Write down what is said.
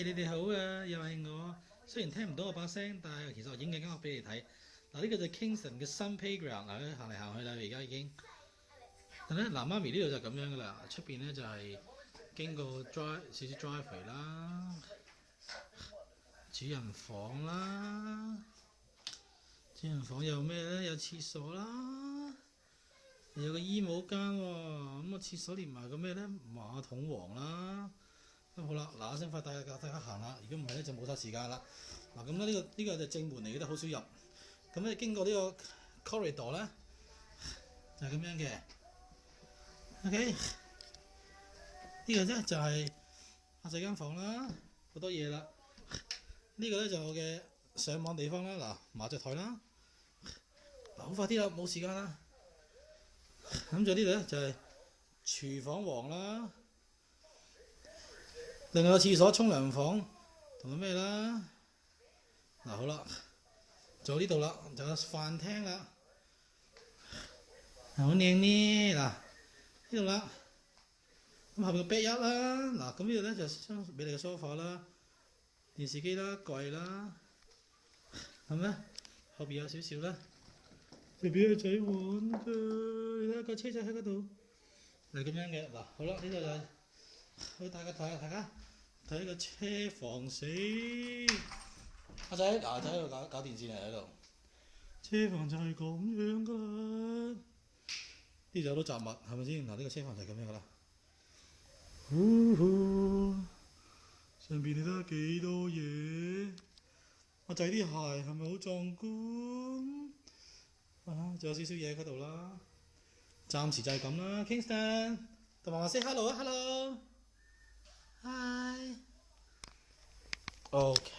你哋好啊，又係我。雖然聽唔到我把聲，但係其實我影緊間屋俾你睇。嗱，呢個就 Kingston 嘅新 playground 嗱，行嚟行去啦，而家已經。但咧，嗱媽咪呢度就咁樣噶啦，出邊咧就係經過少少 driveway 啦，主人房啦，主人房有咩咧？有廁所啦，有個衣帽間喎，咁個廁所連埋個咩咧？馬桶王啦。咁好啦，嗱聲快帶大家行啦，如果唔係咧就冇晒時間啦。嗱咁咧呢個就正門嚟嘅，都好少入。咁咧經過呢個 corridor 咧，就係咁樣嘅。OK，呢個咧就係阿仔間房啦，好多嘢啦。呢個咧就我嘅上網地方啦，嗱麻雀台啦。嗱好快啲啦，冇時間啦。咁就呢度咧就係廚房王啦。另外個廁所、沖涼房同埋咩啦？嗱好啦，就呢度啦，就有飯廳啦，好靚呢！嗱呢度啦，咁後面個 bed 一啦，嗱咁呢度咧就張美麗嘅 sofa 啦、電視機啦、櫃啦，係咪？後邊有少少啦，就俾個仔玩㗎，你睇下架車仔喺嗰度，係咁樣嘅。嗱好啦，呢度就去大家睇個車房先。阿仔喺度搞電線嚟喺度。車房就係咁樣噶啦。呢度有好多雜物係咪先？嗱呢個車房就係咁樣噶啦。上邊你睇下幾多嘢。阿仔啲鞋係咪好壯觀？啊，仲有少少嘢喺嗰度啦。暫時就係咁啦。Kingston，同媽媽 say hello 啊 ，hello。Hi。OK。